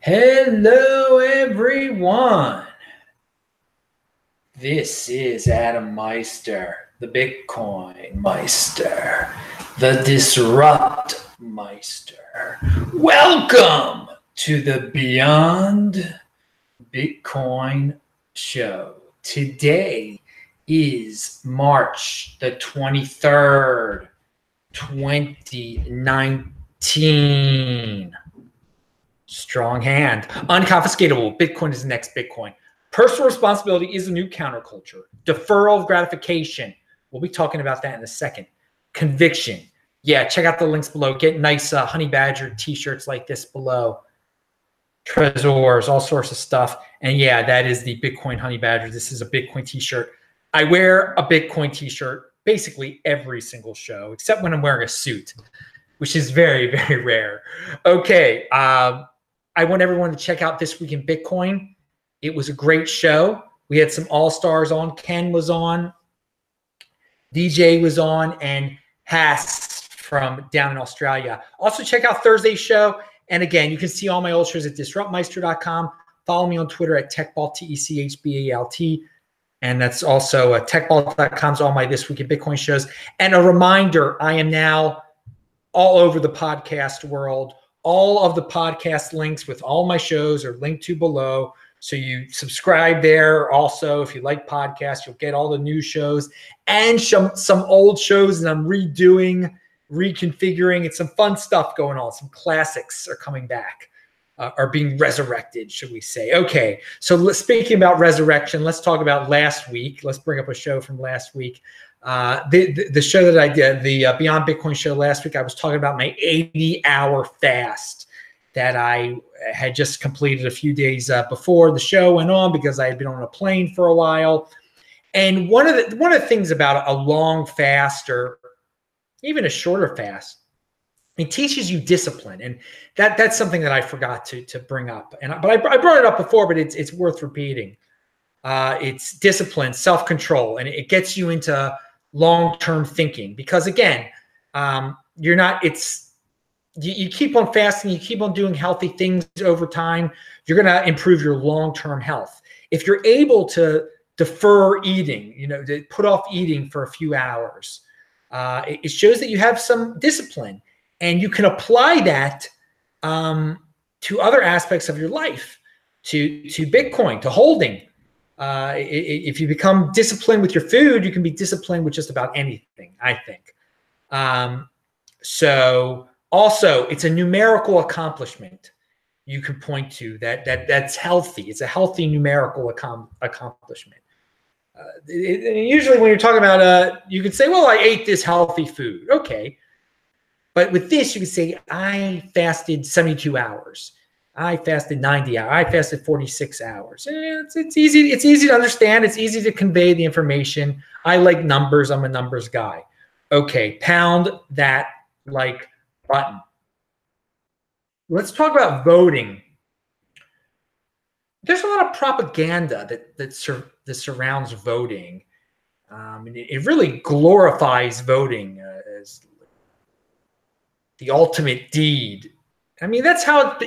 Hello, everyone. This is Adam Meister, the Bitcoin Meister, the Disrupt Meister. Welcome to the Beyond Bitcoin show. Today is March the 23rd, 2019. Strong hand. Unconfiscatable. Bitcoin is the next Bitcoin. Personal responsibility is the new counterculture. Deferral of gratification. We'll be talking about that in a second. Conviction. Yeah, check out the links below. Get nice Honey Badger t-shirts like this below. Trezors, all sorts of stuff. And yeah, that is the Bitcoin Honey Badger. This is a Bitcoin t-shirt. I wear a Bitcoin t-shirt basically every single show, except when I'm wearing a suit, which is very, very rare. Okay. I want everyone to check out This Week in Bitcoin. It was a great show. We had some all-stars on. Ken was on. DJ was on. And Haas from down in Australia. Also, check out Thursday's show. And again, you can see all my old shows at disruptmeister.com. Follow me on Twitter at techbalt, TECHBALT. And that's also techbalt.com's all my This Week in Bitcoin shows. And a reminder, I am now all over the podcast world. All of the podcast links with all my shows are linked to below. So you subscribe there. Also, if you like podcasts, you'll get all the new shows and some old shows that I'm redoing, reconfiguring. It's some fun stuff going on. Some classics are coming back, are being resurrected, should we say. Okay, so speaking about resurrection, let's talk about last week. Let's bring up a show from last week. The show that I did, the Beyond Bitcoin show last week, I was talking about my 80-hour fast that I had just completed a few days before the show went on because I had been on a plane for a while. And one of the things about a long fast or even a shorter fast, it teaches you discipline, and that's something that I forgot to bring up. But I brought it up before, but it's worth repeating. It's discipline, self-control, and it gets you into long-term thinking because again, you keep on fasting, you keep on doing healthy things over time, you're going to improve your long-term health. If you're able to defer eating, to put off eating for a few hours, it shows that you have some discipline, and you can apply that to other aspects of your life, to Bitcoin, to holding. If you become disciplined with your food, you can be disciplined with just about anything, I think. So also, it's a numerical accomplishment you can point to that's healthy. It's a healthy numerical accomplishment. Usually when you're talking about, you could say, well, I ate this healthy food. Okay. But with this, you could say, I fasted 72 hours. I fasted 90 hours. I fasted 46 hours. It's easy. It's easy to understand. It's easy to convey the information. I like numbers. I'm a numbers guy. Okay, pound that like button. Let's talk about voting. There's a lot of propaganda that surrounds voting. It really glorifies voting as the ultimate deed. I mean, that's how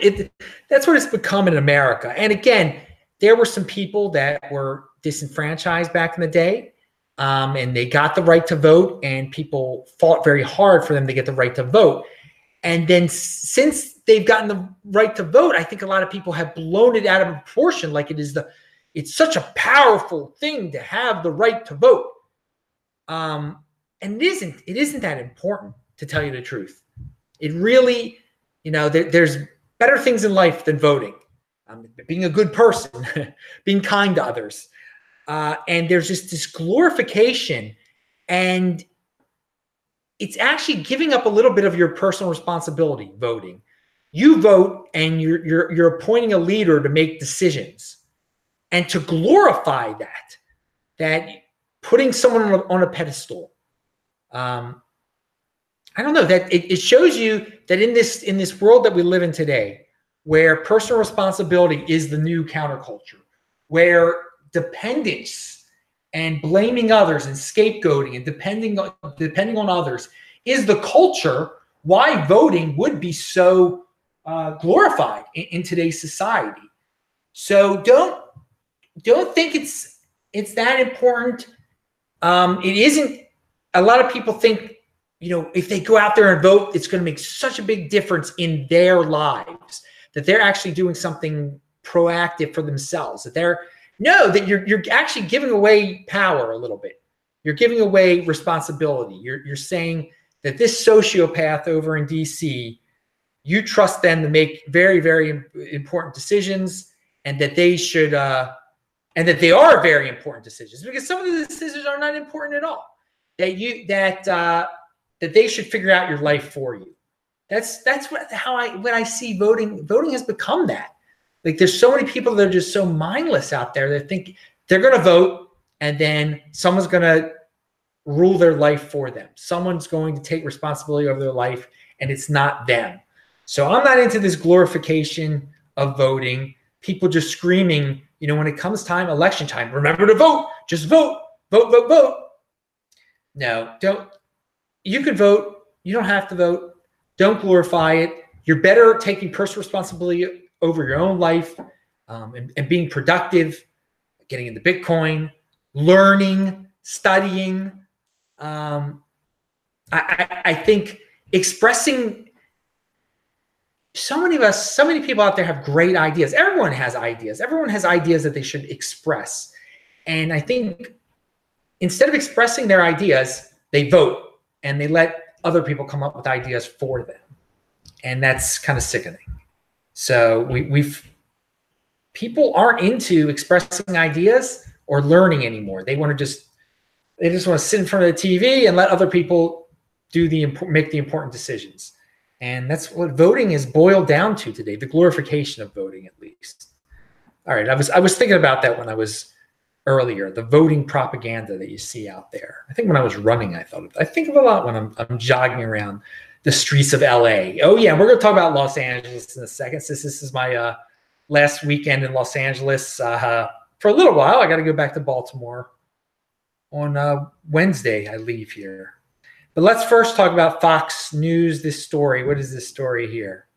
that's what it's become in America. And again, there were some people that were disenfranchised back in the day, and they got the right to vote, and people fought very hard for them to get the right to vote. And then since they've gotten the right to vote, I think a lot of people have blown it out of proportion, like it's such a powerful thing to have the right to vote. And it isn't that important, to tell you the truth. It really, there's better things in life than voting. Being a good person, being kind to others. And there's just this glorification, and it's actually giving up a little bit of your personal responsibility, voting. You vote, and you're appointing a leader to make decisions. And to glorify that putting someone on a pedestal, I don't know, that it shows you that in this world that we live in today, where personal responsibility is the new counterculture, where dependence and blaming others and scapegoating and depending on others is the culture, why voting would be so glorified in today's society. So don't think it's that important. It isn't. A lot of people think, if they go out there and vote, it's going to make such a big difference in their lives, that they're actually doing something proactive for themselves, that you're actually giving away power a little bit. You're giving away responsibility. You're saying that this sociopath over in DC, you trust them to make very, very important decisions, and that they should, and that they are very important decisions, because some of the decisions are not important at all. That they should figure out your life for you. That's what I see voting. Voting has become that. Like, there's so many people that are just so mindless out there that think they're going to vote, and then someone's going to rule their life for them. Someone's going to take responsibility over their life, and it's not them. So I'm not into this glorification of voting. People just screaming, when it comes time, election time, remember to vote. Just vote, vote, vote, vote. No, don't. You can vote. You don't have to vote. Don't glorify it. You're better taking personal responsibility over your own life, and being productive, getting into Bitcoin, learning, studying. I think expressing, so many people out there have great ideas. Everyone has ideas. Everyone has ideas that they should express. And I think instead of expressing their ideas, they vote and they let other people come up with ideas for them. And that's kind of sickening. So people aren't into expressing ideas or learning anymore. They want to they just want to sit in front of the TV and let other people make the important decisions. And that's what voting is boiled down to today, the glorification of voting, at least. All right, I was thinking about that when I was earlier, the voting propaganda that you see out there. I think when I was running, I think of a lot when I'm jogging around the streets of LA. Oh yeah, we're going to talk about Los Angeles in a second, since this is my last weekend in Los Angeles for a little while. I got to go back to Baltimore on Wednesday. I leave here. But let's first talk about Fox News, this story. What is this story here?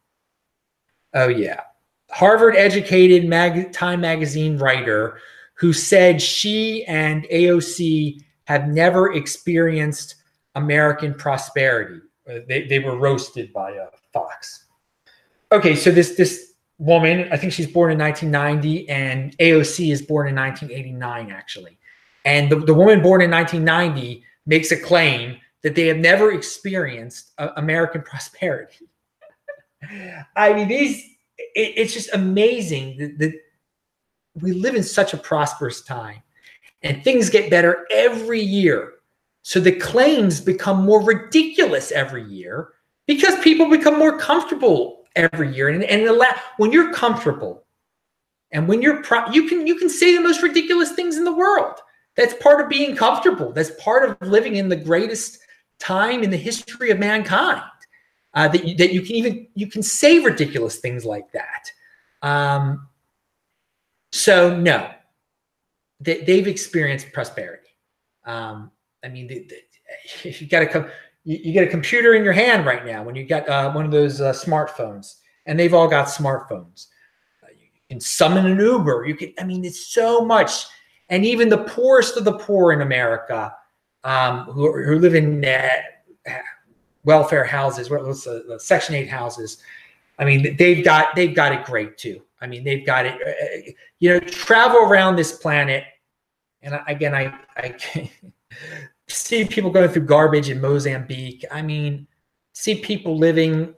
Oh, yeah. Harvard-educated Time magazine writer who said she and AOC have never experienced American prosperity. They were roasted by Fox. Okay, so this woman, I think she's born in 1990, and AOC is born in 1989, actually. And the woman born in 1990 makes a claim that they have never experienced American prosperity. I mean, it's just amazing that we live in such a prosperous time, and things get better every year. So the claims become more ridiculous every year because people become more comfortable every year. And when you're comfortable and when you can say the most ridiculous things in the world. That's part of being comfortable. That's part of living in the greatest time in the history of mankind. That you can say ridiculous things like that. So no, they've experienced prosperity. I mean, you got a computer in your hand right now when you got one of those smartphones, and they've all got smartphones. You can summon an Uber. It's so much. And even the poorest of the poor in America, who live in welfare houses, Section 8 houses, I mean, they've got it great too. I mean, they've got it. Travel around this planet, and I see people going through garbage in Mozambique. I mean, see people living.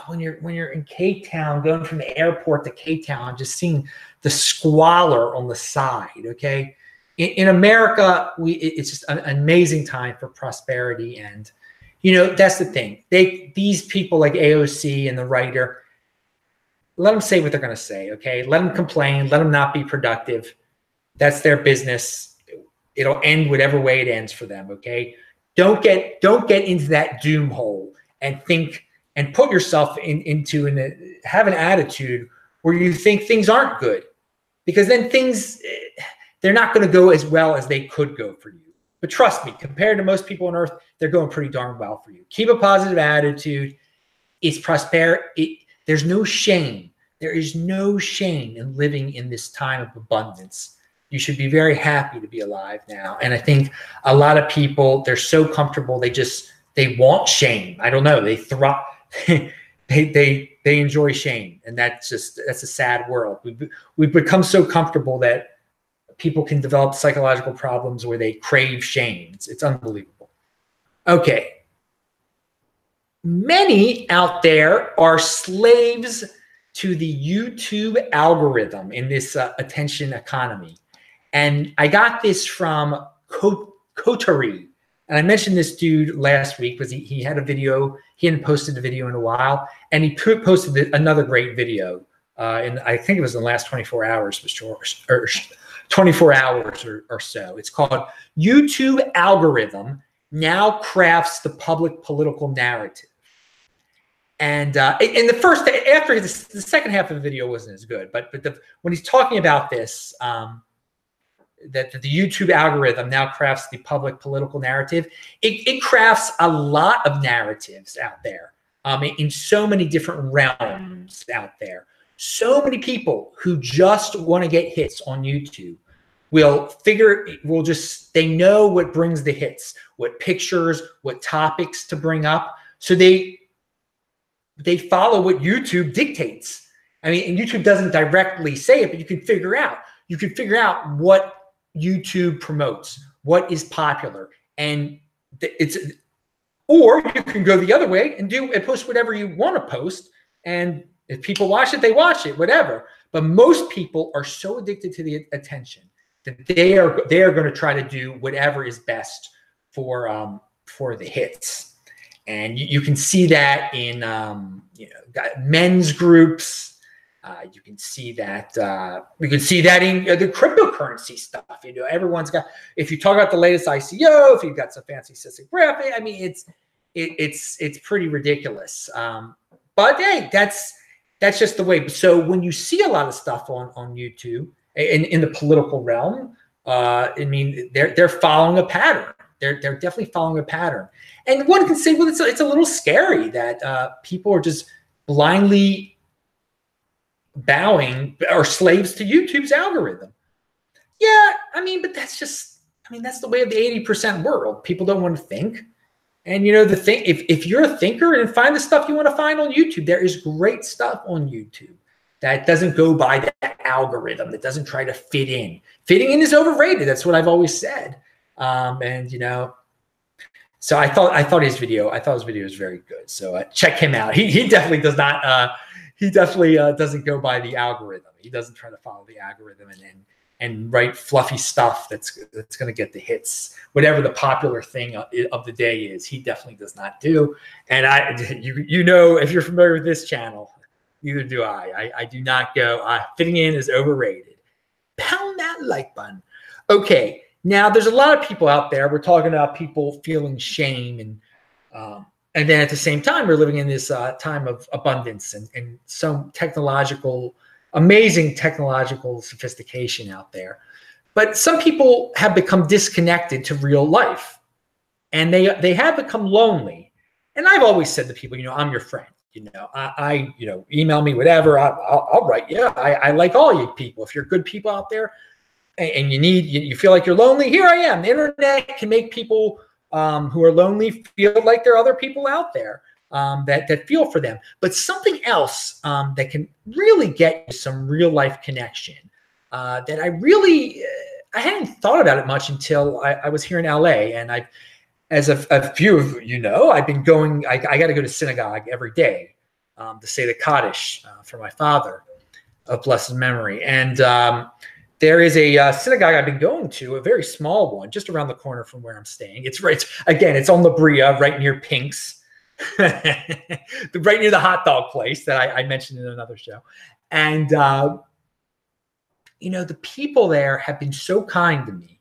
When you're in Cape Town, going from the airport to Cape Town, just seeing the squalor on the side. Okay, in America, it's just an amazing time for prosperity, and that's the thing. These people like AOC and the writer, let them say what they're going to say. Okay, let them complain. Let them not be productive. That's their business. It'll end whatever way it ends for them. Okay, don't get into that doom hole and think. And put yourself have an attitude where you think things aren't good, because then they're not going to go as well as they could go for you. But trust me, compared to most people on earth, they're going pretty darn well for you. Keep a positive attitude. It's There's no shame. There is no shame in living in this time of abundance. You should be very happy to be alive now. And I think a lot of people, they're so comfortable, they want shame. I don't know. They thrive. they enjoy shame, and that's a sad world. We've become so comfortable that people can develop psychological problems where they crave shame. It's unbelievable. Okay. Many out there are slaves to the YouTube algorithm in this attention economy. And I got this from Coterie. And I mentioned this dude last week because he had a video. He hadn't posted a video in a while. And he posted another great video. And I think it was in the last 24 hours, or 24 hours or so. It's called YouTube Algorithm Now Crafts the Public Political Narrative. And in the second half of the video wasn't as good, but when he's talking about this, that the YouTube algorithm now crafts the public political narrative, it crafts a lot of narratives out there, in so many different realms out there. So many people who just want to get hits on YouTube they know what brings the hits, what pictures, what topics to bring up, so they follow what YouTube dictates. I mean, and YouTube doesn't directly say it, but you can figure out what YouTube promotes, what is popular. And or you can go the other way and post whatever you want to post. And if people watch it, they watch it, whatever. But most people are so addicted to the attention that they are going to try to do whatever is best for the hits. And you can see that in men's groups. You can see that in the cryptocurrency stuff. Everyone's got. If you talk about the latest ICO, if you've got some fancy graphic, I mean, it's pretty ridiculous. But hey, that's just the way. So when you see a lot of stuff on YouTube in the political realm, I mean, they're following a pattern. They're definitely following a pattern. And one can say, well, it's a little scary that people are just blindly bowing or slaves to YouTube's algorithm. Yeah, I mean, but that's the way of the 80% world. People don't want to think. And the thing, if you're a thinker and find the stuff you want to find on YouTube, there is great stuff on YouTube that doesn't go by that algorithm, that doesn't try to fit in. Fitting in is overrated. That's what I've always said. So I thought his video was very good. So check him out. He definitely does not. He definitely doesn't go by the algorithm. He doesn't try to follow the algorithm and write fluffy stuff that's going to get the hits. Whatever the popular thing of the day is, he definitely does not do. And if you're familiar with this channel, neither do I. I do not go. Fitting in is overrated. Pound that like button. Okay. Now, there's a lot of people out there. We're talking about people feeling shame, and then at the same time, we're living in this time of abundance and some amazing technological sophistication out there. But some people have become disconnected to real life, and they have become lonely. And I've always said to people, I'm your friend. Email me, whatever. I'll write. Yeah, I like all you people. If you're good people out there, and you feel like you're lonely, here I am. The internet can make people who are lonely feel like there are other people out there that feel for them. But something else that can really get you some real life connection that I hadn't thought about it much until I was here in LA. And as a few of you know, I've been going, I got to go to synagogue every day to say the Kaddish for my father of blessed memory. And there is a synagogue I've been going to, a very small one, just around the corner from where I'm staying. It's on La Brea, right near Pink's, right near the hot dog place that I mentioned in another show. And, the people there have been so kind to me.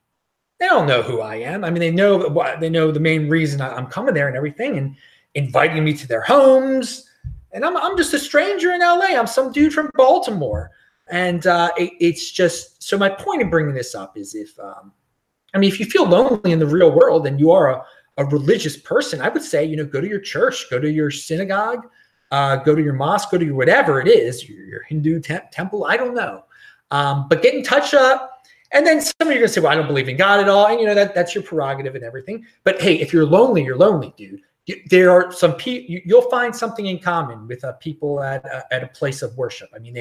They don't know who I am. I mean, they know the main reason I'm coming there and everything, and inviting me to their homes. And I'm just a stranger in LA. I'm some dude from Baltimore. And it's just, so my point in bringing this up is if you feel lonely in the real world and you are a religious person, I would say, go to your church, go to your synagogue, go to your mosque, go to your whatever it is, your Hindu temple, I don't know. But get in touch. And then some of you are going to say, well, I don't believe in God at all. And, that's your prerogative and everything. But hey, if you're lonely, dude. There are some people, you'll find something in common with people at a place of worship. I mean,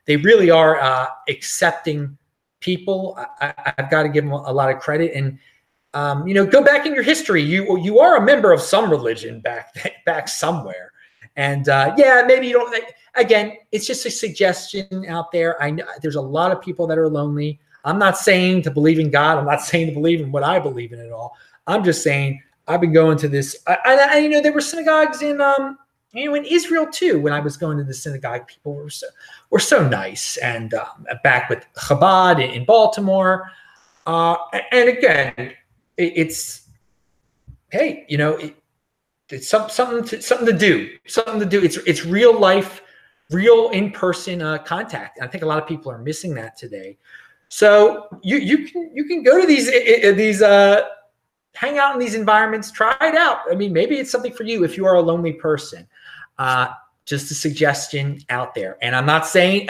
they really are accepting people. I've got to give them a lot of credit. And, go back in your history. You are a member of some religion back somewhere. And maybe you don't. Again, it's just a suggestion out there. I know there's a lot of people that are lonely. I'm not saying to believe in God. I'm not saying to believe in what I believe in at all. I'm just saying I've been going to this. There were synagogues in in Israel too. When I was going to the synagogue, people were so nice. And back with Chabad in Baltimore, and again, it's hey, it's something to do. It's real life, real in-person contact. And I think a lot of people are missing that today. So you can go to these hang out in these environments, try it out. I mean, maybe it's something for you if you are a lonely person. Just a suggestion out there. And I'm not saying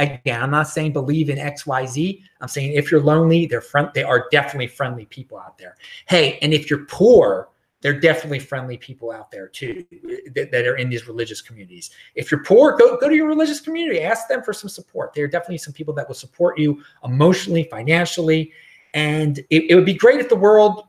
believe in X, Y, Z. I'm saying if you're lonely, they are definitely friendly people out there. Hey, and if you're poor, there are definitely friendly people out there too that are in these religious communities. If you're poor, go to your religious community. Ask them for some support. There are definitely some people that will support you emotionally, financially. And it would be great if the world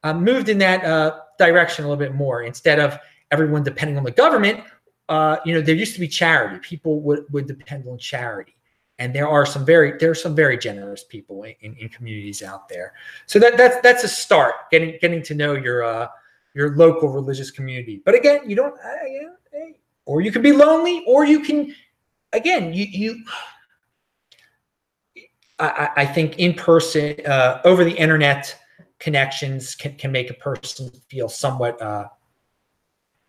moved in that direction a little bit more instead of everyone depending on the government. There used to be charity. People would depend on charity. And there are some very generous people in communities out there. So that's a start, getting to know your local religious community. But again, you don't, or you can be lonely, or you can, again, I think in person, over the internet connections can make a person feel somewhat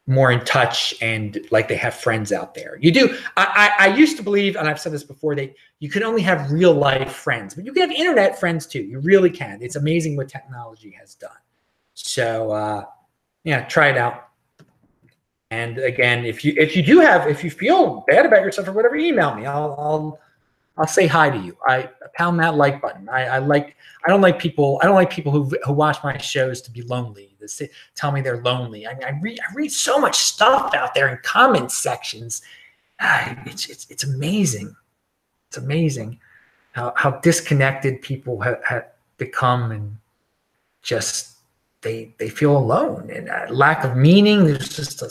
more in touch and like they have friends out there. You do. I used to believe, and I've said this before, that you can only have real life friends, but you can have internet friends too. You really can. It's amazing what technology has done. So try it out. And again, if you feel bad about yourself or whatever, email me. I'll say hi to you. I pound that like button. I don't like people who watch my shows to be lonely. They tell me they're lonely. I mean, I read so much stuff out there in comment sections. It's amazing. It's amazing how disconnected people have become, and just they feel alone and lack of meaning. There's just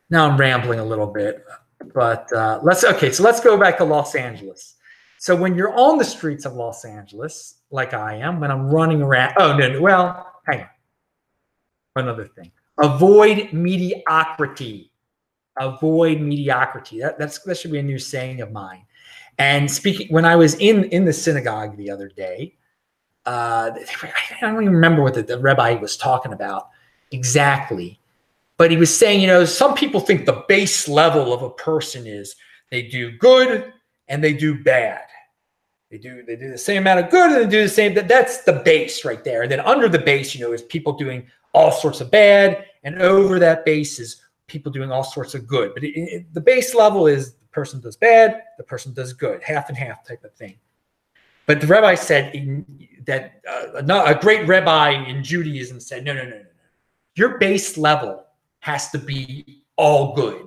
now I'm rambling a little bit, but let's go back to Los Angeles. So when you're on the streets of Los Angeles, like I am, when I'm running around, hang on. One other thing. Avoid mediocrity. Avoid mediocrity. That should be a new saying of mine. And when I was in the synagogue the other day, I don't even remember what the rabbi was talking about exactly, but he was saying, some people think the base level of a person is they do good and they do bad. They do the same amount of good and they do the same. That's the base right there. And then under the base, is people doing all sorts of bad, and over that base is people doing all sorts of good. But the base level is the person does bad, the person does good, half and half type of thing. But the rabbi said that a great rabbi in Judaism said, no. Your base level has to be all good.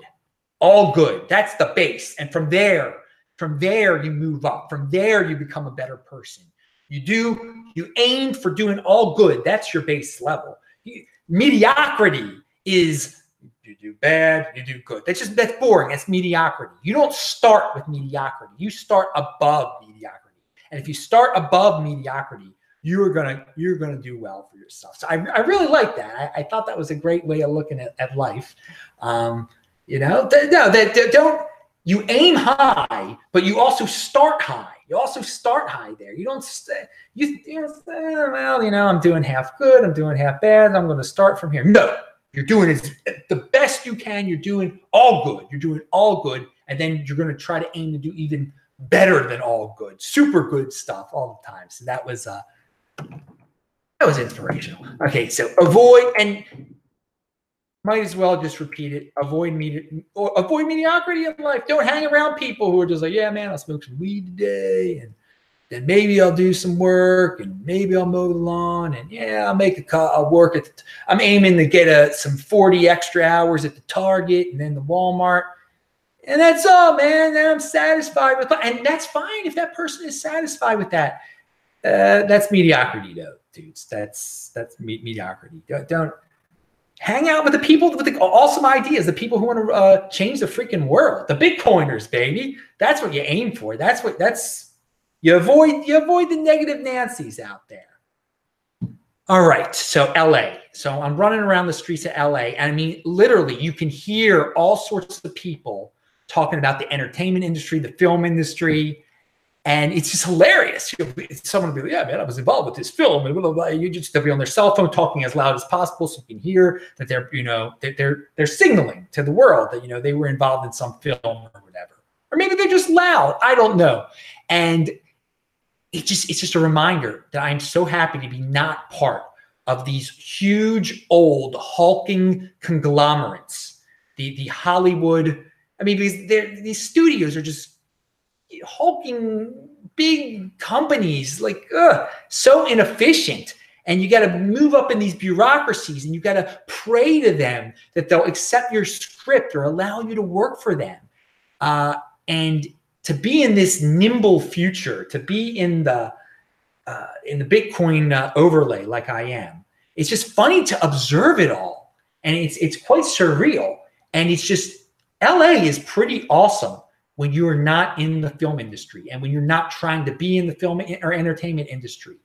All good. That's the base. And from there you move up. From there you become a better person. You aim for doing all good. That's your base level. Mediocrity is you do bad, you do good. That's boring. That's mediocrity. You don't start with mediocrity. You start above mediocrity. And if you start above mediocriity, you're gonna do well for yourself. So I really like that. I thought that was a great way of looking at life. Don't you aim high, but you also start high. You also start high there. You don't I'm doing half good, I'm doing half bad, I'm going to start from here. No, you're doing it the best you can. You're doing all good. You're doing all good, and then you're going to try to aim to do even better than all good, super good stuff all the time. So that was inspirational. Okay, so avoid, and might as well just repeat it. Avoid mediocrity in life. Don't hang around people who are just like, yeah, man, I'll smoke some weed today, and then maybe I'll do some work, and maybe I'll mow the lawn, and yeah, I'll make a call. I'll work at. I'm aiming to get some 40 extra hours at the Target and then the Walmart, and that's all, man. Then I'm satisfied with that, and that's fine if that person is satisfied with that. That's mediocrity, though, dudes. That's mediocrity. Don't hang out with the people with the awesome ideas, the people who want to change the freaking world, the Bitcoiners, baby. That's what you aim for. You avoid the negative Nancy's out there. All right, so LA. So I'm running around the streets of LA, and I mean, literally, you can hear all sorts of people talking about the entertainment industry, the film industry. And it's just hilarious. Someone will be like, yeah, man, I was involved with this film. And blah, blah, blah. They'll be on their cell phone talking as loud as possible so you can hear that they're signaling to the world that, they were involved in some film or whatever. Or maybe they're just loud. I don't know. And it's just a reminder that I'm so happy to be not part of these huge, old, hulking conglomerates. The Hollywood, I mean, these studios are just hulking big companies, like so inefficient, and you got to move up in these bureaucracies, and you got to pray to them that they'll accept your script or allow you to work for them, and to be in this nimble future, to be in the Bitcoin overlay like I am. It's just funny to observe it all, and it's quite surreal, and it's just LA is pretty awesome when you are not in the film industry, and when you're not trying to be in the film or entertainment industry,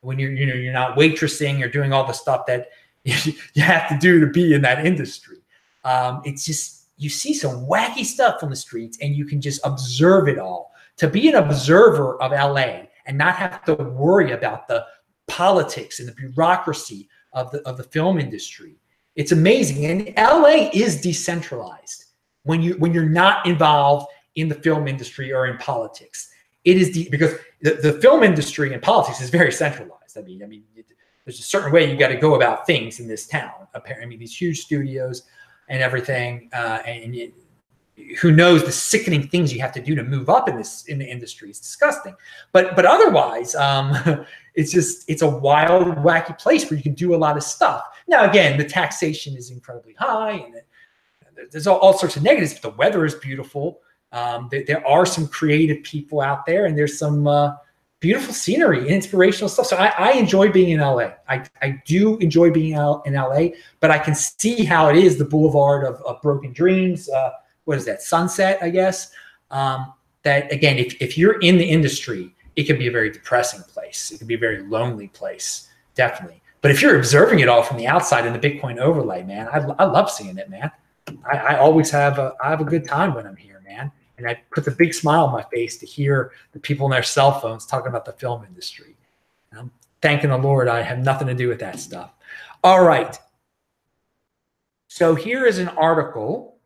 when you're not waitressing or doing all the stuff that you have to do to be in that industry. It's just, you see some wacky stuff on the streets, and you can just observe it all. To be an observer of LA and not have to worry about the politics and the bureaucracy of the film industry, it's amazing. And LA is decentralized when you're not involved in the film industry or in politics. It is because the film industry and politics is very centralized. I mean, there's a certain way you got to go about things in this town. Apparently, I mean, these huge studios and everything, who knows the sickening things you have to do to move up in the industry. It's disgusting. But otherwise, it's a wild, wacky place where you can do a lot of stuff. Now, again, the taxation is incredibly high, and there's all sorts of negatives. But the weather is beautiful. There are some creative people out there, and there's some beautiful scenery and inspirational stuff. So I enjoy being in LA. I do enjoy being in LA, but I can see how it is the boulevard of broken dreams. What is that? Sunset, I guess. That again, if you're in the industry, it can be a very depressing place. It can be a very lonely place, definitely. But if you're observing it all from the outside in the Bitcoin overlay, man, I love seeing it, man. I always have a good time when I'm here, man. And I put a big smile on my face to hear the people on their cell phones talking about the film industry. And I'm thanking the Lord I have nothing to do with that stuff. All right. So here is an article.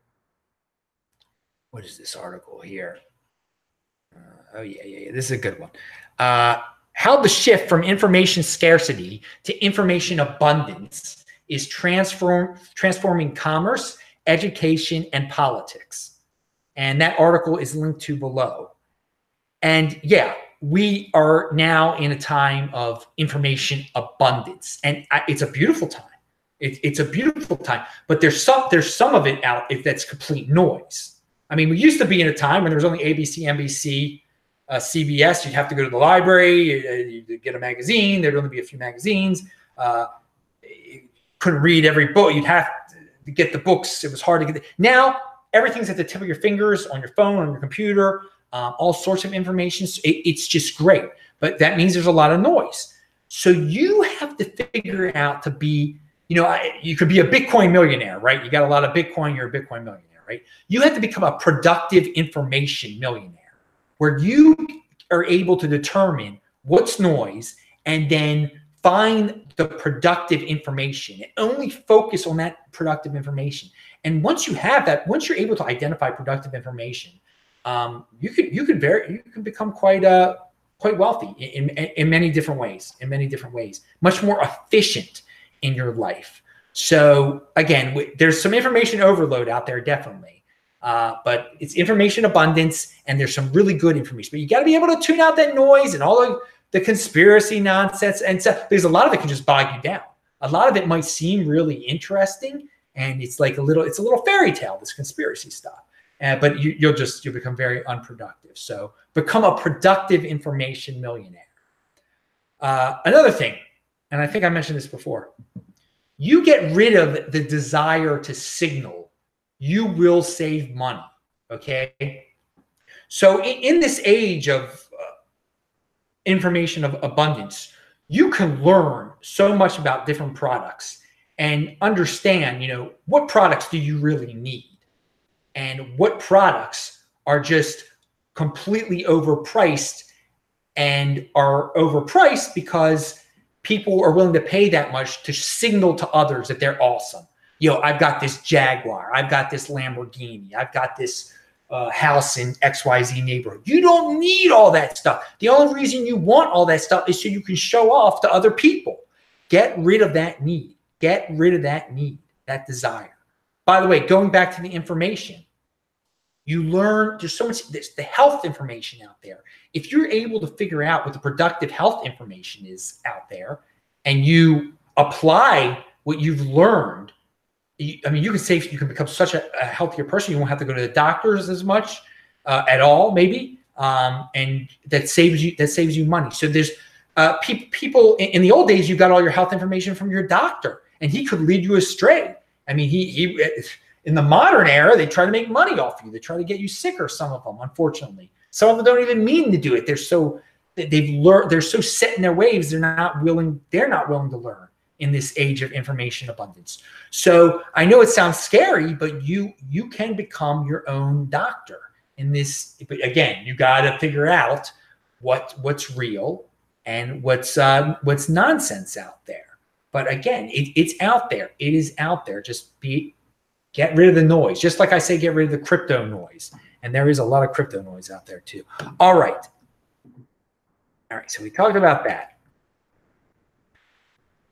What is this article here? Oh, yeah. This is a good one. How the shift from information scarcity to information abundance is transforming commerce, education, and politics. And that article is linked to below. And yeah, we are now in a time of information abundance, and it's a beautiful time. It's a beautiful time, but there's some of it out that's complete noise. I mean, we used to be in a time when there was only ABC, NBC, CBS. You'd have to go to the library, you'd get a magazine. There'd only be a few magazines. You couldn't read every book. You'd have to get the books. It was hard to get. Now everything's at the tip of your fingers, on your phone, on your computer, all sorts of information. It's just great, but that means there's a lot of noise. So you have to figure out to be, you could be a Bitcoin millionaire, right? You got a lot of Bitcoin, you're a Bitcoin millionaire, right? You have to become a productive information millionaire, where you are able to determine what's noise and then find the productive information and only focus on that productive information. And once you have that, once you're able to identify productive information, you can become quite wealthy in many different ways. Much more efficient in your life. So again, there's some information overload out there, definitely. But it's information abundance, and there's some really good information. But you got to be able to tune out that noise and all of the conspiracy nonsense. And so there's a lot of it can just bog you down. A lot of it might seem really interesting, and it's like a little fairy tale, this conspiracy stuff. But you'll become very unproductive. So become a productive information millionaire. Another thing, and I think I mentioned this before, you get rid of the desire to signal, you will save money. Okay. So in this age of information of abundance, you can learn so much about different products and understand, what products do you really need and what products are just completely overpriced and are overpriced because people are willing to pay that much to signal to others that they're awesome. I've got this Jaguar, I've got this Lamborghini, I've got this house in XYZ neighborhood. You don't need all that stuff. The only reason you want all that stuff is so you can show off to other people. Get rid of that need. Get rid of that need, that desire. By the way, going back to the information, you learn, there's so much, there's the health information out there. If you're able to figure out what the productive health information is out there and you apply what you've learned, you can become such a healthier person. You won't have to go to the doctors as much at all, maybe, and that saves you money. So there's people in the old days, you got all your health information from your doctor, and he could lead you astray. He in the modern era, they try to make money off you. They try to get you sicker. Some of them, unfortunately, some of them don't even mean to do it. They're so set in their ways. They're not willing to learn in this age of information abundance. So I know it sounds scary, but you can become your own doctor in this. But again, you got to figure out what's real and what's nonsense out there. But again, it's out there. It is out there. Just get rid of the noise. Just like I say, get rid of the crypto noise. And there is a lot of crypto noise out there too. All right. So we talked about that.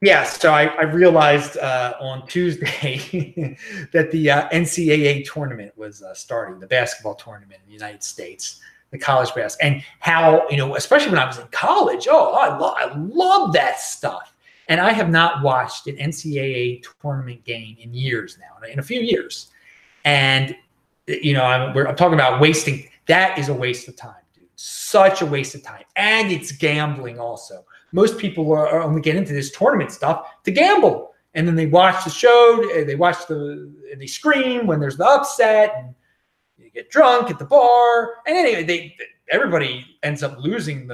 Yeah, so I realized on Tuesday that the NCAA tournament was starting, the basketball tournament in the United States, the college basketball, and how, especially when I was in college, I love that stuff. And I have not watched an NCAA tournament game in years now, in a few years. And, I'm talking about wasting. That is a waste of time, dude. Such a waste of time. And it's gambling also. Most people are only get into this tournament stuff to gamble. And then they watch the show, they scream when there's the upset, and you get drunk at the bar. And anyway, everybody ends up losing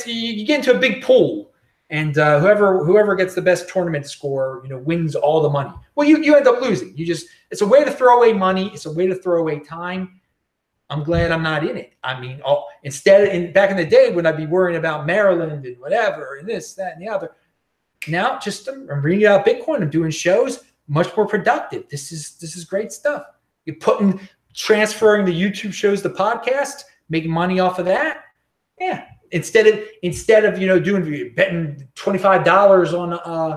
you get into a big pool, and whoever gets the best tournament score, wins all the money. Well, you end up losing. It's a way to throw away money. It's a way to throw away time. I'm glad I'm not in it. Back in the day when I'd be worrying about Maryland and whatever and this, that, and the other. Now I'm reading about Bitcoin. I'm doing shows, much more productive. This is great stuff. You're transferring the YouTube shows to podcast, making money off of that. Yeah. Instead of betting $25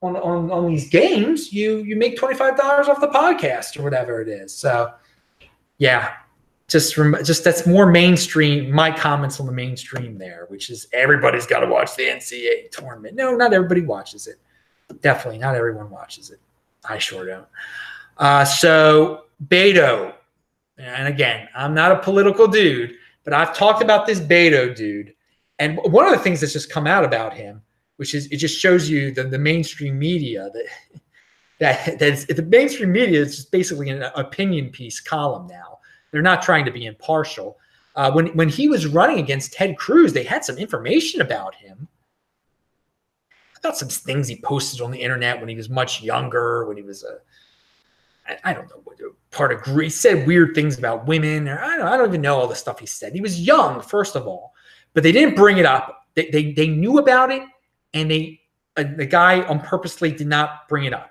on these games, you make $25 off the podcast or whatever it is. So yeah, just that's more mainstream. My comments on the mainstream there, which is everybody's got to watch the NCAA tournament. No, not everybody watches it. Definitely not everyone watches it. I sure don't. So Bados, and again, I'm not a political dude, but I've talked about this Bados dude. And one of the things that's just come out about him, which is, it just shows you the mainstream media that the mainstream media is just basically an opinion piece column now. They're not trying to be impartial. When he was running against Ted Cruz, they had some information about him. About some things he posted on the internet when he was much younger, when he was I don't know, part of Greece. He said weird things about women. Or I don't even know all the stuff he said. He was young, first of all, but they didn't bring it up. They knew about it, and the guy on purposely did not bring it up.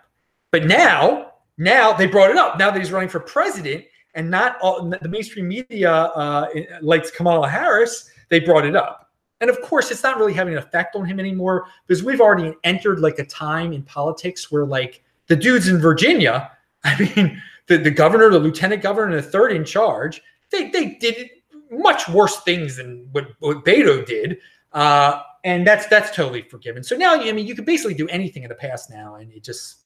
But now they brought it up. Now that he's running for president, and not all the mainstream media likes Kamala Harris, they brought it up. And of course, it's not really having an effect on him anymore because we've already entered like a time in politics where like the dudes in Virginia, I mean, the governor, the lieutenant governor, and the third in charge, they did much worse things than what Beto did. And that's totally forgiven. So now, I mean, you can basically do anything in the past now, and it just,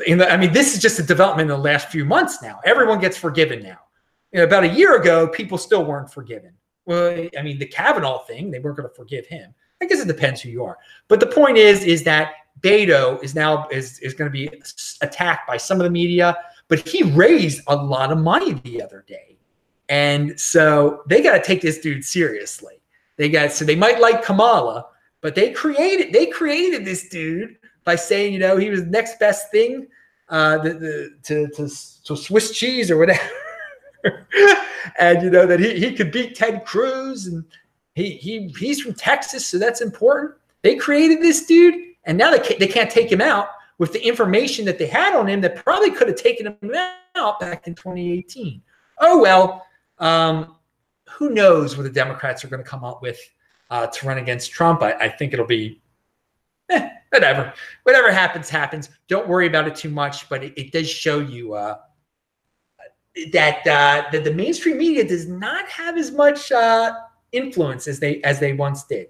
I mean, this is just a development in the last few months now. Everyone gets forgiven now. You know, about a year ago, people still weren't forgiven. Well, I mean, the Kavanaugh thing, they weren't going to forgive him. I guess it depends who you are. But the point is that Beto is now is going to be attacked by some of the media, but he raised a lot of money the other day. And so they got to take this dude seriously. So they might like Kamala, but they created this dude by saying, you know, he was the next best thing to Swiss cheese or whatever. And you know that he could beat Ted Cruz, and he's from Texas, so that's important. They created this dude, and now they can't take him out with the information that they had on him that probably could have taken him out back in 2018. Oh well, who knows what the Democrats are going to come up with to run against Trump? I think it'll be whatever happens. Don't worry about it too much, but it does show you that the mainstream media does not have as much influence as they once did.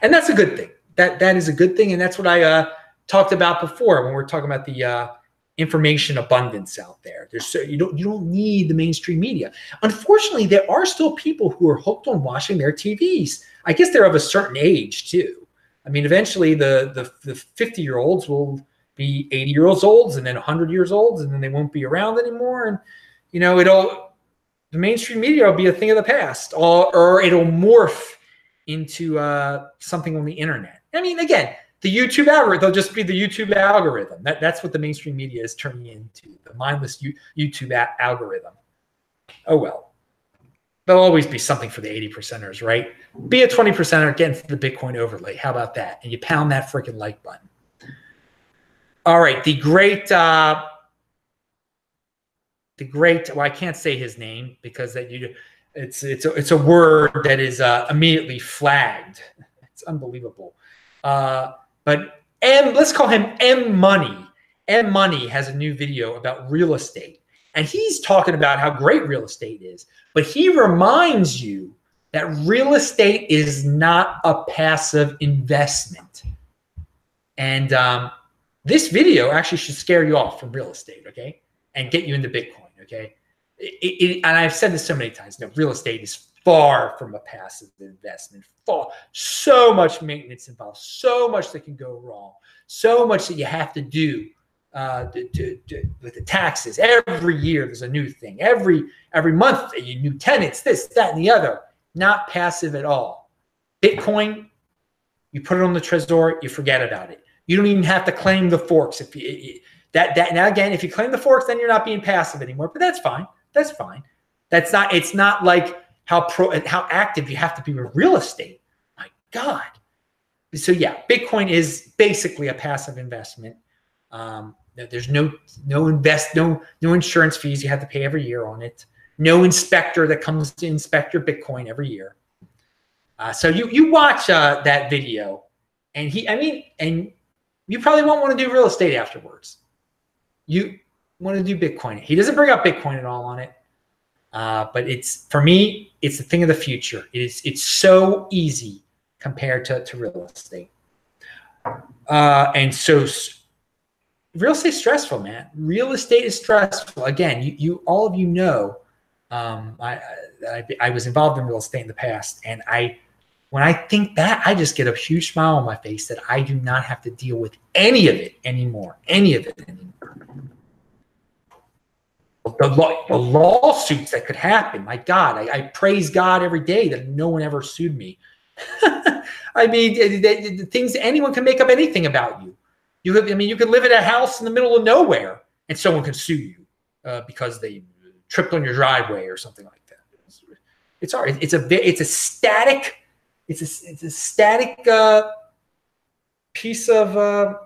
And that's a good thing. That is a good thing, and that's what I talked about before when we're talking about the information abundance out there. You don't need the mainstream media. Unfortunately, there are still people who are hooked on watching their TVs. I guess they're of a certain age too. I mean, eventually the 50-year-olds will be 80-year-olds, and then 100-years-olds, and then they won't be around anymore. And you know, the mainstream media will be a thing of the past, or it'll morph into something on the internet. I mean, again, the YouTube algorithm, they'll just be the YouTube algorithm. That's what the mainstream media is turning into, the mindless YouTube algorithm. Oh, well. There'll always be something for the 80%ers, right? Be a 20%er, get into the Bitcoin overlay. How about that? And you pound that freaking like button. All right, the great, well, I can't say his name because it's a word that is immediately flagged. It's unbelievable. But let's call him M Money. M Money has a new video about real estate, and he's talking about how great real estate is. But he reminds you that real estate is not a passive investment. And this video actually should scare you off from real estate, okay, and get you into Bitcoin. Okay, and I've said this so many times. No, real estate is far from a passive investment. So much maintenance involved, so much that can go wrong, so much that you have to do with the taxes. Every year there's a new thing. Every month new tenants, this, that, and the other. Not passive at all. Bitcoin, you put it on the Trezor, you forget about it. You don't even have to claim the forks if you. Now again, if you claim the forks, then you're not being passive anymore. But that's fine. That's fine. It's not like how active you have to be with real estate. My God. So yeah, Bitcoin is basically a passive investment. There's no insurance fees you have to pay every year on it. No inspector that comes to inspect your Bitcoin every year. So you watch that video, and you probably won't want to do real estate afterwards. You want to do Bitcoin. He doesn't bring up Bitcoin at all on it. But for me, it's the thing of the future. It's so easy compared to real estate. And so real estate's stressful, man. Real estate is stressful. Again, all of you know, I was involved in real estate in the past, and when I think that, I just get a huge smile on my face that I do not have to deal with any of it anymore. The lawsuits that could happen. My God, I praise God every day that no one ever sued me. I mean, the things, anyone can make up anything about you. You could live in a house in the middle of nowhere and someone can sue you because they tripped on your driveway or something like that. It's hard. It's a static piece of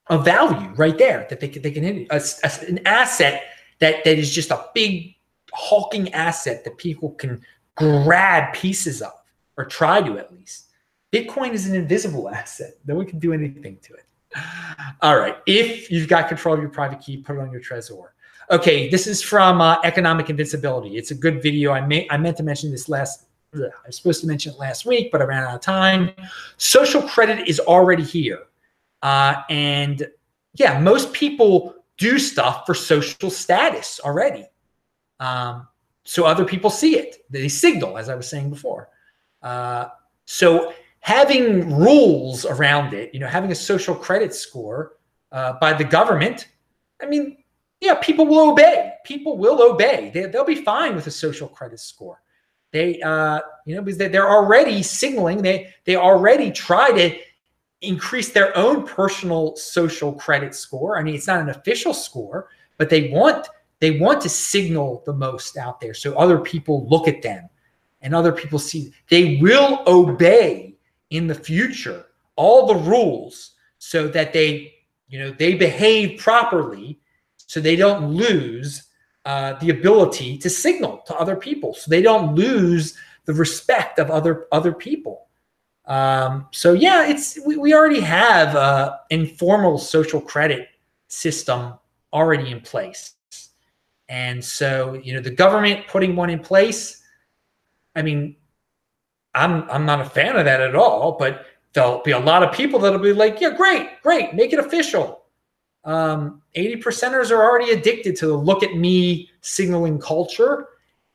value right there that they can hit. An asset that is just a big hulking asset that people can grab pieces of. or try to at least. Bitcoin is an invisible asset. No one can do anything to it. All right. If you've got control of your private key, put it on your Trezor. Okay. This is from Economic Invincibility. It's a good video. I meant to mention this I was supposed to mention it last week, but I ran out of time. Social credit is already here. And yeah, most people do stuff for social status already. So other people see it. They signal, as I was saying before. So having rules around it, having a social credit score by the government, I mean, yeah, people will obey. People will obey. They'll be fine with a social credit score. Because they're already signaling. They already try to increase their own personal social credit score. I mean, it's not an official score, but they want to signal the most out there so other people look at them and other people see. They will obey in the future all the rules so that they behave properly, so they don't lose the ability to signal to other people, so they don't lose the respect of other people. So yeah, we already have an informal social credit system already in place. And so, the government putting one in place, I mean, I'm not a fan of that at all, but there'll be a lot of people that'll be like, yeah, great, make it official. 80%ers are already addicted to the look at me signaling culture.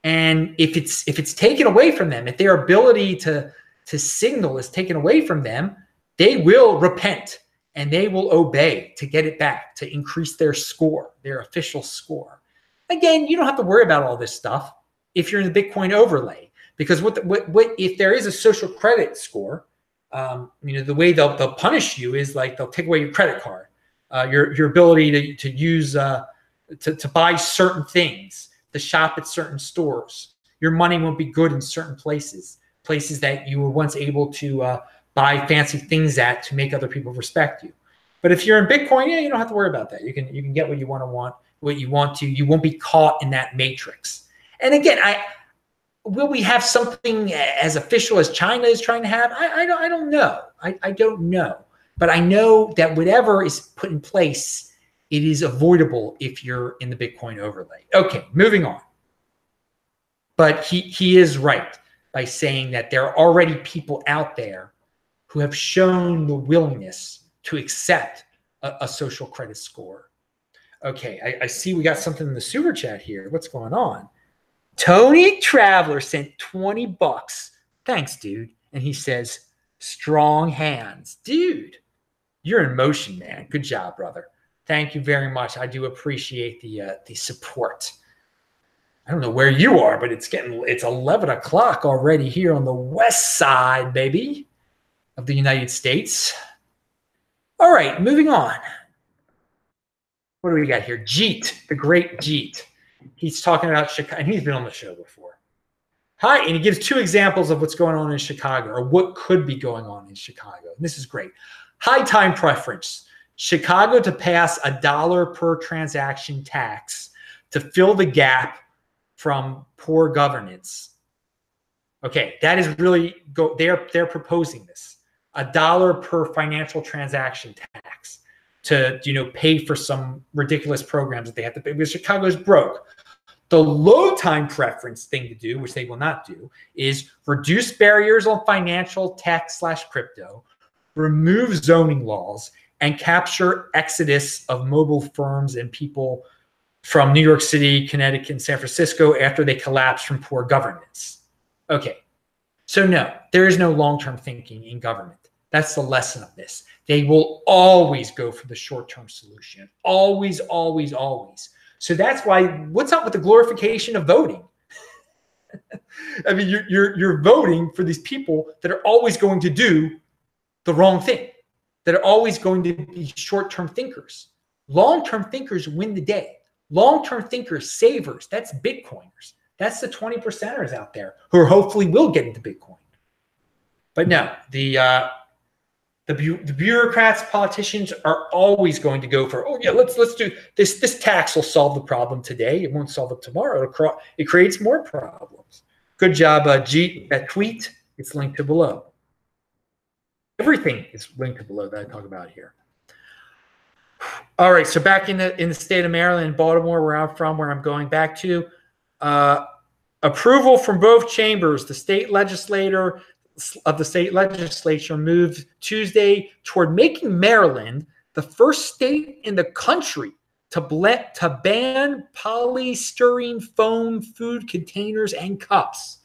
And if it's taken away from them, if their ability to signal is taken away from them, they will repent and they will obey to get it back, to increase their score, their official score. Again, you don't have to worry about all this stuff if you're in the Bitcoin overlay, because what if there is a social credit score, the way they'll punish you is like they'll take away your credit card, your ability to use to buy certain things, to shop at certain stores. Your money won't be good in certain places that you were once able to buy fancy things at to make other people respect you. But if you're in Bitcoin, yeah, you don't have to worry about that. You can get what you want to. You won't be caught in that matrix. And again, will we have something as official as China is trying to have? I don't know. I don't know. But I know that whatever is put in place, it is avoidable if you're in the Bitcoin overlay. Okay, moving on. But he is right by saying that there are already people out there who have shown the willingness to accept a social credit score. Okay, I see we got something in the super chat here. What's going on? Tony Traveler sent 20 bucks. Thanks, dude. And he says, strong hands. Dude, you're in motion, man. Good job, brother. Thank you very much. I do appreciate the support. I don't know where you are, but it's 11 o'clock already here on the west side, baby, of the United States. All right, moving on. What do we got here? Jeet, the great Jeet. He's talking about Chicago, and he's been on the show before. Hi, and he gives two examples of what's going on in Chicago, or what could be going on in Chicago. And this is great. High time preference. Chicago to pass $1 per transaction tax to fill the gap from poor governance. Okay, that is really they're proposing this. $1 per financial transaction tax to pay for some ridiculous programs that they have to pay because Chicago's broke. The low time preference thing to do, which they will not do, is reduce barriers on financial tech/crypto, remove zoning laws, and capture exodus of mobile firms and people from New York City, Connecticut, and San Francisco after they collapsed from poor governance. Okay, so no, there is no long-term thinking in government. That's the lesson of this. They will always go for the short-term solution. Always, always, always. So that's why, what's up with the glorification of voting? I mean, you're voting for these people that are always going to do the wrong thing, that are always going to be short-term thinkers. Long-term thinkers win the day. Long-term thinkers, savers, that's Bitcoiners. That's the 20%ers out there who hopefully will get into Bitcoin. But no, the bureaucrats, politicians are always going to go for, oh yeah, let's do this. This tax will solve the problem today. It won't solve it tomorrow. It creates more problems. Good job, Jeet. That tweet, It's linked to below. Everything is linked to below that I talk about here. All right, so back in the state of Maryland, Baltimore, where I'm from, where I'm going back to, approval from both chambers. The state legislature moved Tuesday toward making Maryland the first state in the country to ban polystyrene foam food containers and cups.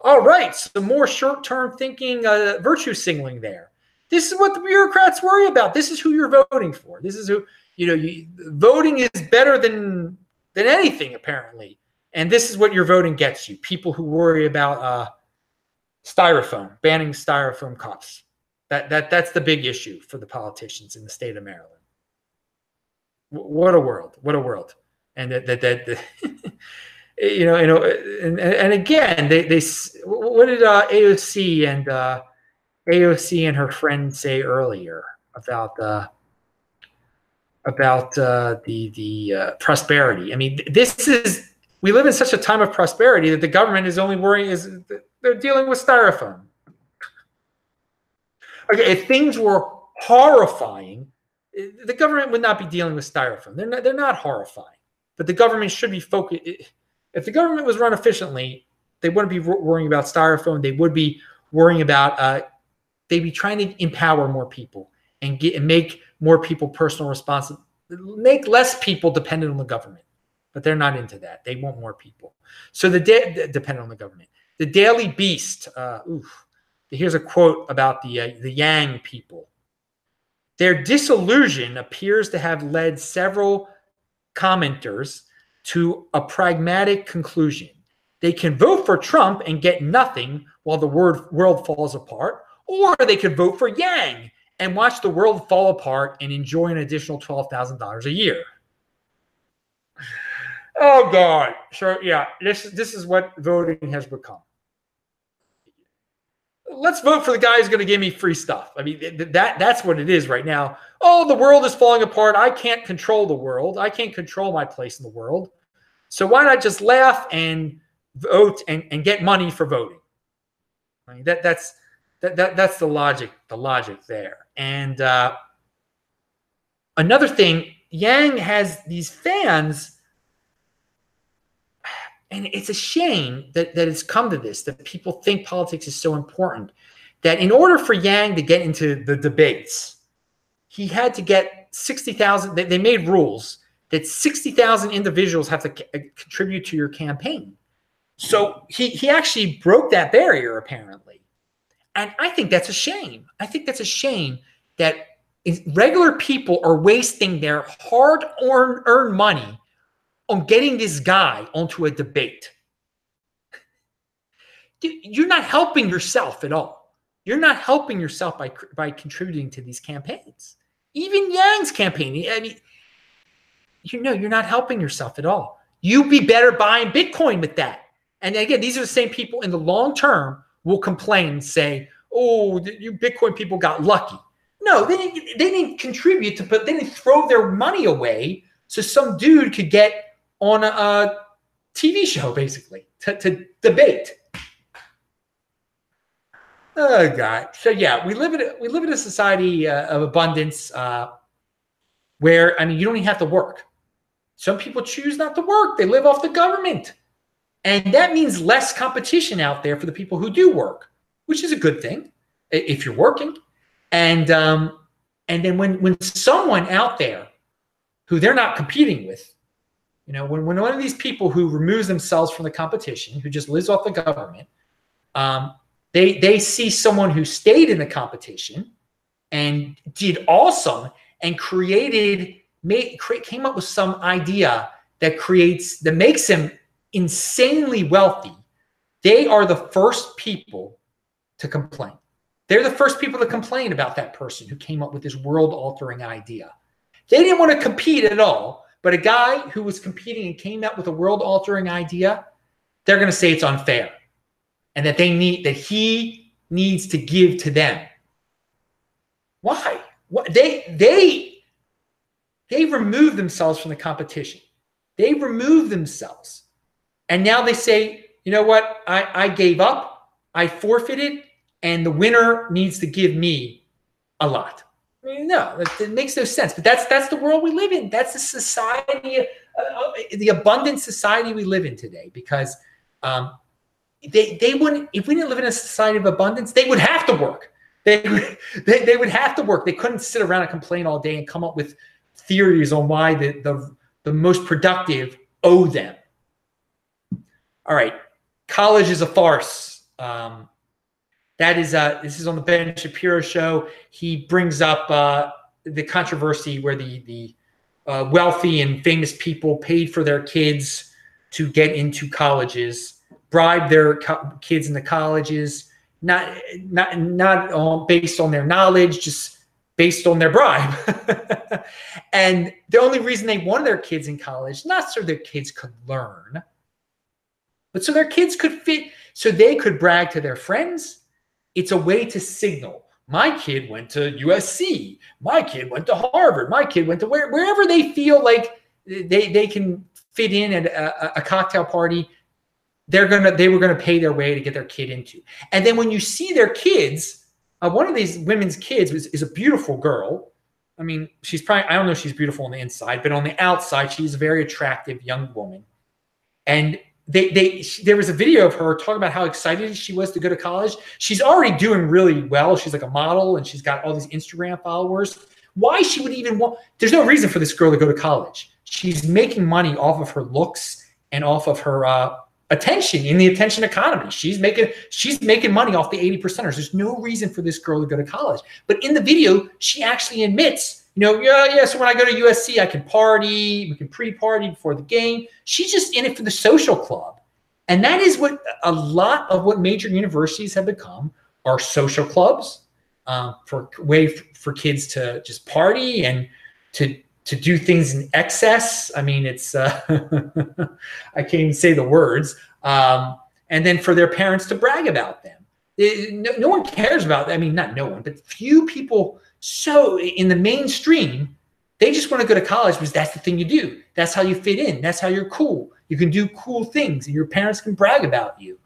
All right, some more short-term thinking, virtue signaling there. This is what the bureaucrats worry about. This is who you're voting for. This is who, voting is better than anything, apparently. And this is what your voting gets you. People who worry about styrofoam, banning styrofoam cups. That's the big issue for the politicians in the state of Maryland. What a world. What a world. And and again, they what did AOC and her friend say earlier about the prosperity? I mean, we live in such a time of prosperity that the government is only worrying they're dealing with styrofoam. Okay, if things were horrifying, the government would not be dealing with styrofoam. They're not horrifying, but the government should be focused. If the government was run efficiently, they wouldn't be worrying about styrofoam. They would be worrying about. They'd be trying to empower more people and make more people personal responsible, make less people dependent on the government. But they're not into that. They want more people. So dependent on the government. The Daily Beast. Here's a quote about the Yang people. Their disillusion appears to have led several commenters to a pragmatic conclusion. They can vote for Trump and get nothing while the world falls apart, or they could vote for Yang and watch the world fall apart and enjoy an additional $12,000 a year. Oh, God. So, yeah, this is what voting has become. Let's vote for the guy who's going to give me free stuff. I mean, that's what it is right now. Oh, the world is falling apart. I can't control the world. I can't control my place in the world. So why not just laugh and vote and get money for voting? I mean, that's the logic there. And another thing, Yang has these fans. And it's a shame that it's come to this, that people think politics is so important, that in order for Yang to get into the debates, he had to get 60,000. They made rules that 60,000 individuals have to contribute to your campaign. So he actually broke that barrier, apparently. And I think that's a shame. I think that's a shame that regular people are wasting their hard-earned money on getting this guy onto a debate. You're not helping yourself at all. You're not helping yourself by contributing to these campaigns. Even Yang's campaign, I mean, you're not helping yourself at all. You'd be better buying Bitcoin with that. And again, these are the same people in the long term will complain and say, oh, you Bitcoin people got lucky. No, they didn't contribute they didn't throw their money away so some dude could get on a TV show, basically, to debate. Oh, God. So, yeah, we live in a society of abundance where, I mean, you don't even have to work. Some people choose not to work. They live off the government. And that means less competition out there for the people who do work, which is a good thing if you're working. And then when someone out there who they're not competing with, when one of these people who removes themselves from the competition, who just lives off the government, they see someone who stayed in the competition and did awesome and came up with some idea that makes him insanely wealthy. They are the first people to complain. They're the first people to complain about that person who came up with this world-altering idea. They didn't want to compete at all. But a guy who was competing and came out with a world-altering idea, they're going to say it's unfair, and that he needs to give to them. Why? They removed themselves from the competition. They removed themselves, and now they say, you know what? I gave up. I forfeited. and the winner needs to give me a lot. I mean, no, it makes no sense. But that's the world we live in. That's the society, the abundant society we live in today. Because they wouldn't, if we didn't live in a society of abundance, they would have to work. They would have to work. They couldn't sit around and complain all day and come up with theories on why the most productive owe them. All right, college is a farce. This is on the Ben Shapiro show. He brings up the controversy where the wealthy and famous people paid for their kids to get into colleges, bribed their kids into colleges, not based on their knowledge, just based on their bribe. And the only reason they wanted their kids in college, not so their kids could learn, but so their kids could fit, so they could brag to their friends. It's a way to signal, my kid went to USC, my kid went to Harvard, my kid went to wherever they feel like they can fit in at a cocktail party. They were gonna pay their way to get their kid into. And then when you see their kids, one of these women's kids is a beautiful girl. I mean, she's probably, I don't know if she's beautiful on the inside, but on the outside, she's a very attractive young woman. And there was a video of her talking about how excited she was to go to college. She's already doing really well. She's like a model and she's got all these Instagram followers. Why she would even want, there's no reason for this girl to go to college. She's making money off of her looks and off of her attention in the attention economy. She's making money off the 80%ers. There's no reason for this girl to go to college. But in the video, she actually admits, yeah, so when I go to USC, I can party, we can pre-party before the game. She's just in it for the social club. And that is what a lot of what major universities have become, are social clubs, for way for kids to just party and to do things in excess. I mean, it's, I can't even say the words. And then for their parents to brag about them. No one cares about, I mean, not no one, but few people. So in the mainstream, they just want to go to college because that's the thing you do. That's how you fit in. That's how you're cool. You can do cool things and your parents can brag about you.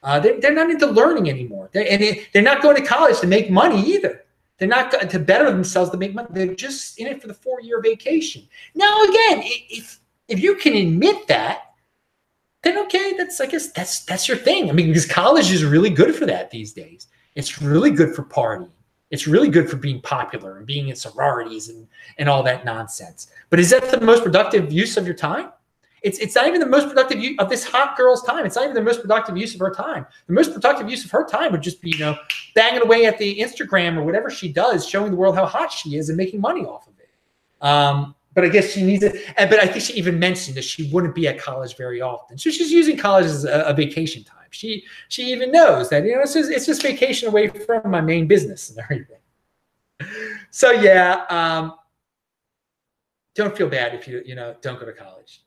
They're not into learning anymore. They're not going to college to make money either. They're not to better themselves to make money. They're just in it for the 4-year vacation. Now, again, if you can admit that, then okay, I guess that's your thing. I mean, because college is really good for that these days. It's really good for partying. It's really good for being popular and being in sororities and all that nonsense. But is that the most productive use of your time? It's not even the most productive use of this hot girl's time. It's not even the most productive use of her time. The most productive use of her time would just be, banging away at the Instagram or whatever she does, showing the world how hot she is and making money off of it. But I guess she needs it. But I think she even mentioned that she wouldn't be at college very often. So she's using college as a vacation time. She even knows that, it's just vacation away from my main business and everything. So yeah, don't feel bad if you don't go to college.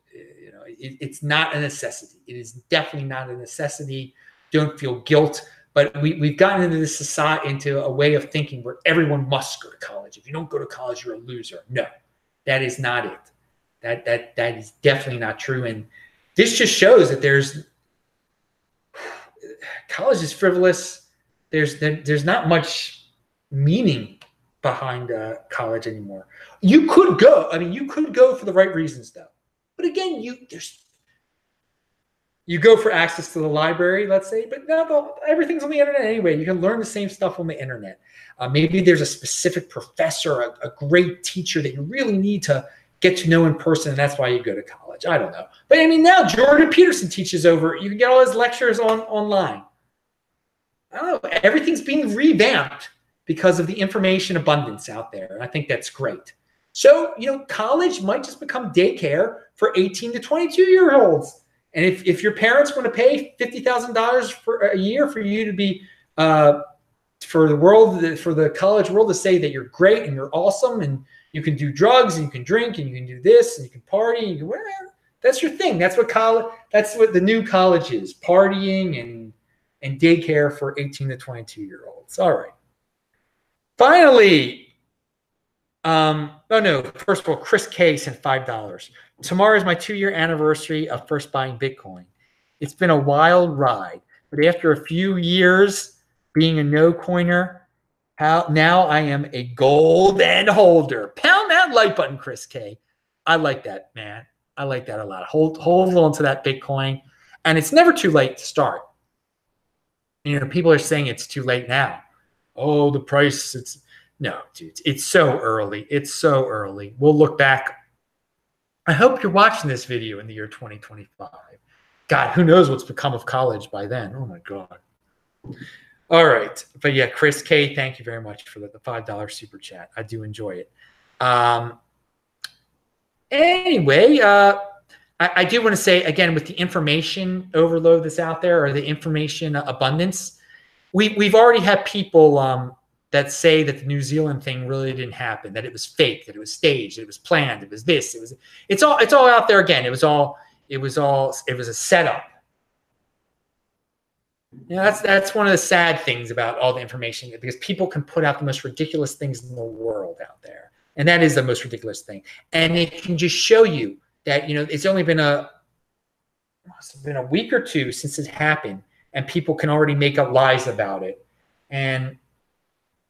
It's not a necessity. It is definitely not a necessity. Don't feel guilt. But we've gotten into this society, into a way of thinking where everyone must go to college. If you don't go to college, you're a loser. No, that is not it. That is definitely not true. And this just shows that college is frivolous. There's not much meaning behind college anymore. You could go. I mean, you could go for the right reasons, though. But again, you go for access to the library, let's say, but no, everything's on the internet anyway. You can learn the same stuff on the internet. Maybe there's a specific professor, a great teacher that you really need to get to know in person, and that's why you go to college. I don't know. But I mean, now Jordan Peterson teaches over. You can get all his lectures online. I don't know. Everything's being revamped because of the information abundance out there, and I think that's great. So, college might just become daycare for 18 to 22-year-olds. And if your parents want to pay $50,000 for a year for you to be, for the college world to say that you're great and you're awesome and you can do drugs and you can drink and you can do this and you can party and you can whatever, that's your thing. That's what the new college is: partying and daycare for 18 to 22-year-olds. All right. Finally. First of all, Chris K sent $5. Tomorrow is my 2-year anniversary of first buying Bitcoin. It's been a wild ride, but after a few years being a no coiner. How now I am a golden holder. Pound that like button, Chris K. I like that, man. I like that a lot. Hold on to that Bitcoin. And it's never too late to start. You know, people are saying it's too late now. Oh, the price, it's no, dude, it's so early. It's so early. We'll look back. I hope you're watching this video in the year 2025. God, who knows what's become of college by then? Oh my God. All right. But yeah, Chris K, thank you very much for the $5 super chat. I do enjoy it. Anyway, I do want to say, again, with the information overload that's out there, or the information abundance, we've already had people that say that the New Zealand thing really didn't happen, that it was fake, that it was staged, that it was planned, it was this, it's all out there again. It was a setup. You know, that's one of the sad things about all the information, because people can put out the most ridiculous things in the world out there. And that is the most ridiculous thing. And it can just show you that, you know, it's only been a week or two since it happened, and people can already make up lies about it. And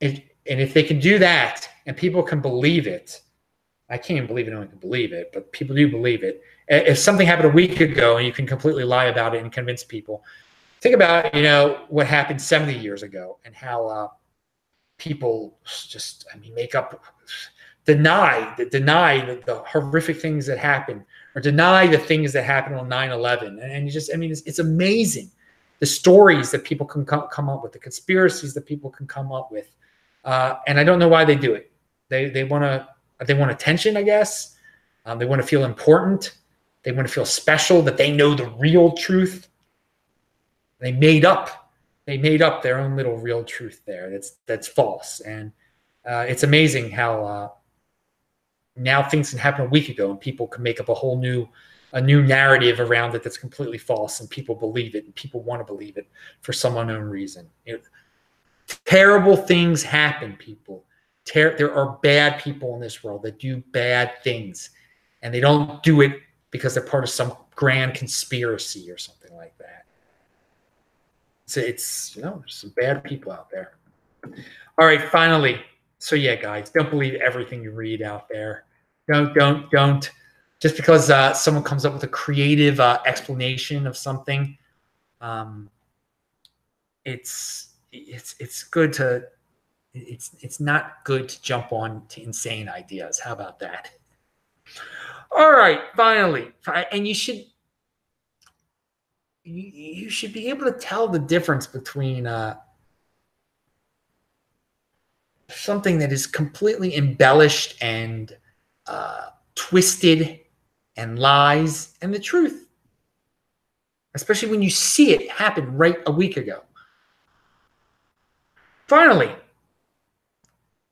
if they can do that and people can believe it, I can't even believe anyone can believe it, but people do believe it. If something happened a week ago and you can completely lie about it and convince people, think about, you know, what happened 70 years ago and how people just, I mean, deny the horrific things that happened, or deny the things that happened on 9/11. And you just, I mean, it's amazing the stories that people can come up with, the conspiracies that people can come up with. And I don't know why they do it. They want attention, I guess. They want to feel important. They want to feel special, that they know the real truth. They made up their own little real truth there. That's false. And it's amazing how now things can happen a week ago and people can make up a new narrative around it that's completely false, and people believe it, and people want to believe it for some unknown reason. You know, terrible things happen, people. There are bad people in this world that do bad things, and they don't do it because they're part of some grand conspiracy or something like that. So it's, you know, there's some bad people out there. All right, finally. So yeah, guys, don't believe everything you read out there. Don't. Just because someone comes up with a creative explanation of something, it's good to. It's not good to jump on to insane ideas. How about that? All right, finally, and you should be able to tell the difference between something that is completely embellished and twisted and lies, and the truth, especially when you see it happen right a week ago. Finally,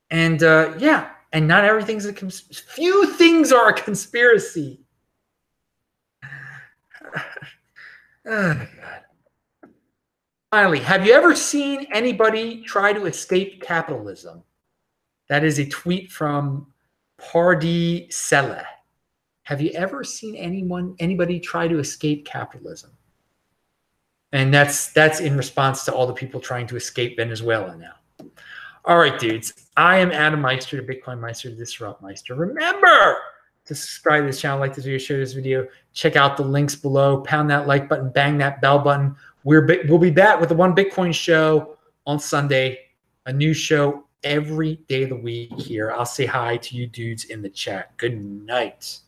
and yeah, and not everything's few things are a conspiracy. Oh, God. Finally, have you ever seen anybody try to escape capitalism? That is a tweet from Pedestal. Have you ever seen anybody try to escape capitalism? And that's in response to all the people trying to escape Venezuela now. All right, dudes. I am Adam Meister, the Bitcoin Meister, the Disrupt Meister. Remember to subscribe to this channel, like this video, share this video. Check out the links below. Pound that like button, bang that bell button. We'll be back with the One Bitcoin show on Sunday. A new show every day of the week here. I'll say hi to you dudes in the chat. Good night.